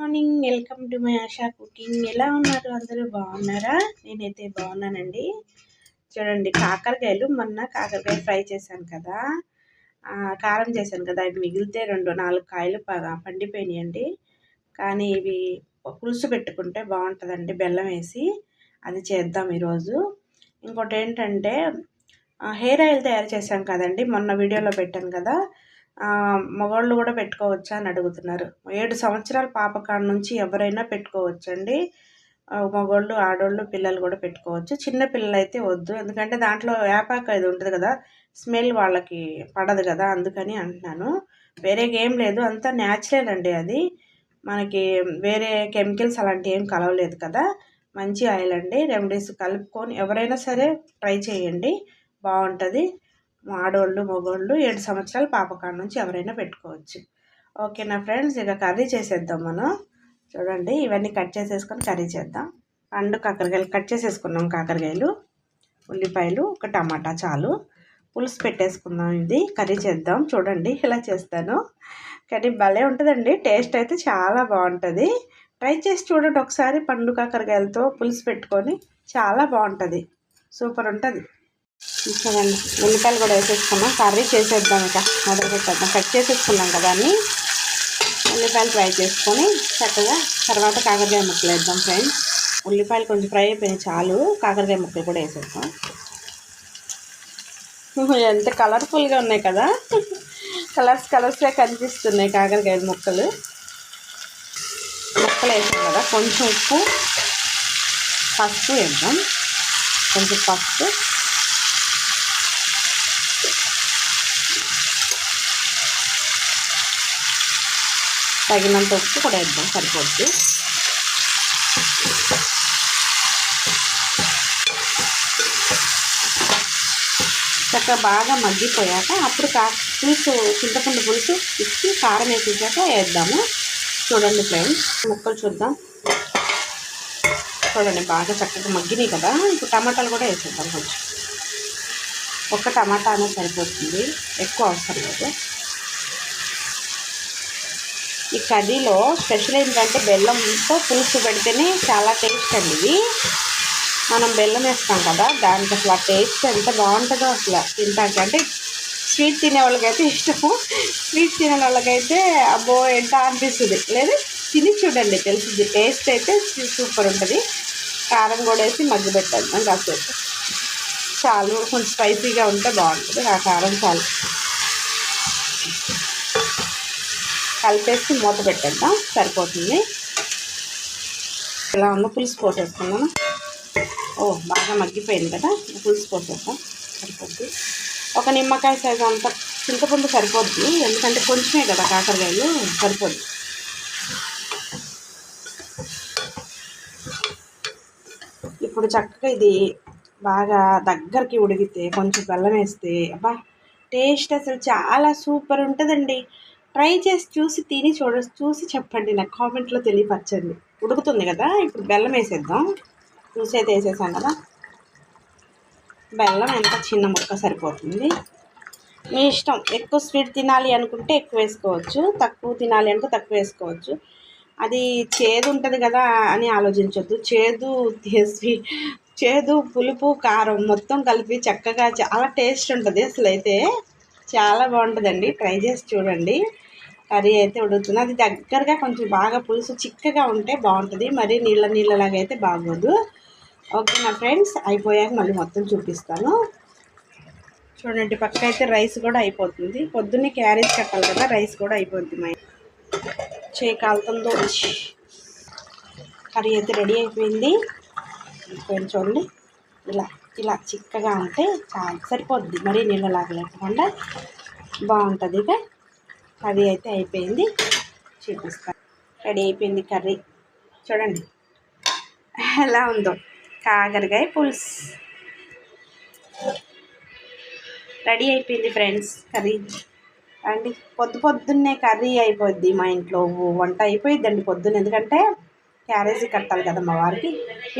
Morning. Welcome to my ASHA cooking. ఎలా ఉన్నారు అందరూ? బాగున్నారా? నేనైతే బాగున్నానండి. చూడండి, కాకరకాయలు మొన్న కాకరకాయ ఫ్రై చేశాను కదా, కారం చేశాను కదా, ఇవి మిగిలితే 4 కాయలు పండిపోయినాయండి. కానీ ఇవి పులుసు పెట్టుకుంటే బాగుంటుందండి, బెల్లం వేసి. అది చేద్దాం ఈరోజు. ఇంకోటి ఏంటంటే హెయిర్ ఆయిల్ తయారు చేశాం కదండి, మొన్న వీడియోలో పెట్టాను కదా. మగవాళ్ళు కూడా పెట్టుకోవచ్చా అని అడుగుతున్నారు. 7 సంవత్సరాల పాప కాడ నుంచి ఎవరైనా పెట్టుకోవచ్చండి. మగవాళ్ళు, ఆడవాళ్ళు, పిల్లలు కూడా పెట్టుకోవచ్చు. చిన్న పిల్లలు అయితే వద్దు, ఎందుకంటే దాంట్లో వేపాకు అది ఉంటుంది కదా, స్మెల్ వాళ్ళకి పడదు కదా, అందుకని అంటున్నాను. వేరేగా ఏం లేదు, అంతా న్యాచురల్ అండి. అది మనకి వేరే కెమికల్స్ అలాంటివి ఏం కలవలేదు కదా. మంచి ఆయిల్ అండి. రెమెడీస్ కలుపుకొని ఎవరైనా సరే ట్రై చేయండి, బాగుంటుంది. ఆడవాళ్ళు, మగవాళ్ళు, 7 సంవత్సరాల పాప కాడ నుంచి ఎవరైనా పెట్టుకోవచ్చు. ఓకేనా ఫ్రెండ్స్, ఇక కర్రీ చేసేద్దాం మనం. చూడండి, ఇవన్నీ కట్ చేసేసుకొని కర్రీ చేద్దాం. కాకరకాయలు కట్ చేసేసుకున్నాం. కాకరకాయలు, ఉల్లిపాయలు, ఒక టమాటా చాలు. పులుసు పెట్టేసుకుందాం. ఇది కర్రీ చేద్దాం. చూడండి ఇలా చేస్తాను. కానీ భలే ఉంటుందండి, టేస్ట్ అయితే చాలా బాగుంటుంది. ట్రై చేసి చూడండి ఒకసారి. కాకరకాయలతో పులుసు పెట్టుకొని చాలా బాగుంటుంది, సూపర్ ఉంటుంది. చూడండి, ఉల్లిపాయలు కూడా వేసేసుకున్నాం. కర్రీ చేసేద్దాం. ఇక మొదలు పెట్టేద్దాం. కట్ చేసేసుకున్నాం కదా అన్నీ. ఉల్లిపాయలు ఫ్రై చేసుకొని చక్కగా తర్వాత కాకరకాయ ముక్కలు వేద్దాం ఫ్రెండ్స్. ఉల్లిపాయలు కొంచెం ఫ్రై అయిపోయినాయి చాలు. కాకరకాయ ముక్కలు కూడా వేసేద్దాం. ఎంత కలర్ఫుల్గా ఉన్నాయి కదా, కలర్స్గా కనిపిస్తున్నాయి కాకరకాయ ముక్కలు. వేసాం కదా, కొంచెం ఉప్పు, పసుపు వేద్దాం. కొంచెం పసుపు, తగినంత ఉప్పు కూడా వేద్దాం, సరిపోద్ది. చక్కగా బాగా మగ్గిపోయాక అప్పుడు పులుసు, చింతపండు పులుసు ఇచ్చి కారం వేసేసాక వేద్దాము. చూడండి ఫ్రెండ్స్, ముక్కలు చూద్దాం. చూడండి, బాగా చక్కగా మగ్గినాయి కదా. ఇప్పుడు టమాటాలు కూడా వేసేద్దాం. కొంచెం ఒక్క టమాటా అనేది సరిపోతుంది, ఎక్కువ అవసరం లేదు. ఈ కర్రీలో స్పెషల్ ఏంటంటే బెల్లంతో పులుసు పెడితేనే చాలా టేస్ట్ అండి. ఇది మనం బెల్లం వేస్తాం కదా, దానికి అసలు ఆ టేస్ట్ ఎంత బాగుంటుందో అసలు తింటానికి. అంటే స్వీట్ తినే వాళ్ళకైతే ఇష్టము, స్వీట్ తినే వాళ్ళకైతే అబ్బో ఎంత అనిపిస్తుంది. లేదు, తిని చూడండి తెలుస్తుంది. టేస్ట్ అయితే సూపర్ ఉంటుంది. కారం కూడా వేసి మగ్గి పెట్టేద్దాం కాసేపు. చాలు, కొంచెం స్పైసీగా ఉంటే బాగుంటుంది. ఆ కారం చాలు. కలిపేసి మూత పెట్టేద్దాం, సరిపోతుంది. ఇలా ఉన్న పులుసు పోసేసుకున్నాను. బాగా మగ్గిపోయింది కదా, పులుసు పోసేద్దాం, సరిపోద్ది. ఒక నిమ్మకాయ సైజు అంత చింతపండు సరిపోద్ది, ఎందుకంటే కొంచెమే కదా కాకరకాయలు, సరిపోద్ది. ఇప్పుడు చక్కగా ఇది బాగా దగ్గరికి ఉడికితే కొంచెం బెల్లం వేస్తే అబ్బా టేస్ట్ అసలు చాలా సూపర్ ఉంటుందండి. ట్రై చేసి చూసి చెప్పండి, నాకు కామెంట్లో తెలియపరచండి. ఉడుకుతుంది కదా, ఇప్పుడు బెల్లం వేసేద్దాం. చూసి అయితే వేసేసాం కదా. బెల్లం ఎంత చిన్న ముక్క సరిపోతుంది, మీ ఇష్టం. ఎక్కువ స్వీట్ తినాలి అనుకుంటే ఎక్కువ వేసుకోవచ్చు, తక్కువ తినాలి అనుకుంటే తక్కువ వేసుకోవచ్చు. అది చేదు ఉంటుంది కదా అని ఆలోచించవద్దు. చేదు, పులుపు, కారం మొత్తం కలిపి చక్కగా చాలా టేస్ట్ ఉంటుంది. అసలు అయితే చాలా బాగుంటుందండి. ట్రై చేసి చూడండి. కర్రీ అయితే ఉడుకుతుంది. అది దగ్గరగా కొంచెం బాగా పులుసు చిక్కగా ఉంటే బాగుంటుంది, మరి నీళ్ళలాగా అయితే బాగోదు. ఓకేనా ఫ్రెండ్స్, అయిపోయాక మళ్ళీ మొత్తం చూపిస్తాను. చూడండి, పక్క అయితే రైస్ కూడా అయిపోతుంది. పొద్దున్నే క్యారేజ్ కట్టాలి కదా, రైస్ కూడా అయిపోతుంది. మా కాలుతుందో. కర్రీ అయితే రెడీ అయిపోయింది. చూడండి, ఇలా చిక్కగా ఉంటే చాలా సరిపోద్ది, మరీ నీళ్ళలాగా లేకుండా బాగుంటుంది. ఇక కర్రీ అయితే అయిపోయింది, చూపిస్తాను. రెడీ అయిపోయింది కర్రీ. చూడండి ఎలా ఉందో, కాకరకాయ పులుసు రెడీ అయిపోయింది ఫ్రెండ్స్. కర్రీ అండి, పొద్దున్నే కర్రీ అయిపోద్ది మా ఇంట్లో. వంట అయిపోయిద్దండి పొద్దున్న, ఎందుకంటే క్యారేజీ కట్టాలి కదా మా వారికి.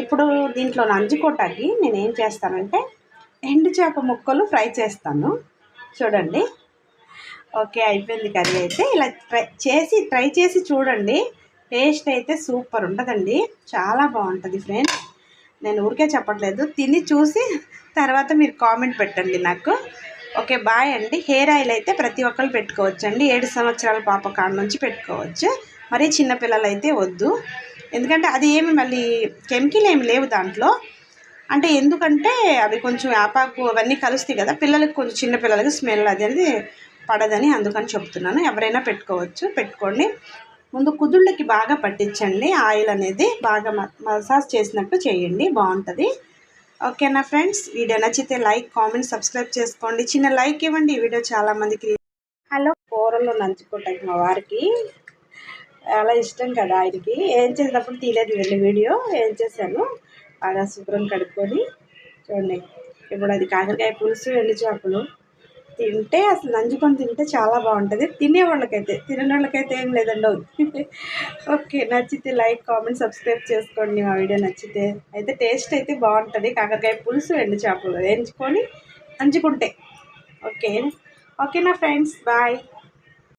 ఇప్పుడు దీంట్లో నంజుకోటాకి నేనేం చేస్తానంటే ఎండు చేప ముక్కలు ఫ్రై చేస్తాను. చూడండి, ఓకే అయిపోయింది కర్రీ అయితే. ఇలా ట్రై చేసి చూడండి, టేస్ట్ అయితే సూపర్ ఉంటుందండి, చాలా బాగుంటుంది ఫ్రెండ్స్. నేను ఊరికే చెప్పట్లేదు, తిని చూసి తర్వాత మీరు కామెంట్ పెట్టండి నాకు. ఓకే బాయ్ అండి. హెయిర్ ఆయిల్ అయితే ప్రతి ఒక్కరు పెట్టుకోవచ్చు అండి, 7 సంవత్సరాల పాప కాడ నుంచి పెట్టుకోవచ్చు, మరీ చిన్నపిల్లలు అయితే వద్దు. ఎందుకంటే అది ఏమి మళ్ళీ కెమికల్ ఏమి లేవు దాంట్లో. అంటే ఎందుకంటే అవి కొంచెం వేపాకు అవన్నీ కలుస్తాయి కదా, పిల్లలకి కొంచెం చిన్నపిల్లలకి స్మెల్ అది అనేది పడదని అందుకని చెప్తున్నాను. ఎవరైనా పెట్టుకోవచ్చు, పెట్టుకోండి. ముందు కుదుళ్ళకి బాగా పట్టించండి ఆయిల్ అనేది, బాగా మసాజ్ చేసినట్టు చేయండి, బాగుంటుంది. ఓకేనా ఫ్రెండ్స్, వీడియో నచ్చితే లైక్, కామెంట్, సబ్స్క్రైబ్ చేసుకోండి. చిన్న లైక్ ఇవ్వండి, ఈ వీడియో చాలామందికి. హలో, కూరల్లో నంచుకుంటాయి మా వారికి చాలా ఇష్టం కదా ఆయనకి. ఏం చేసినప్పుడు తీయలేదు వెళ్ళి వీడియో, ఏం చేశాను బాగా శుభ్రం కడుక్కొని చూడండి. ఇప్పుడు అది కాకరకాయ పులుసు, ఎండు చేపలు తింటే అసలు నంచుకొని తింటే చాలా బాగుంటుంది. తినేవాళ్ళకైతే, తినని వాళ్ళకైతే ఏం లేదండి. ఓకే, నచ్చితే లైక్, కామెంట్, సబ్స్క్రైబ్ చేసుకోండి మా వీడియో నచ్చితే. అయితే టేస్ట్ అయితే బాగుంటుంది, కాకరకాయ పులుసు ఎండు చేపలు వేయించుకొని నంచుకుంటే. ఓకే, ఓకేనా ఫ్రెండ్స్, బాయ్.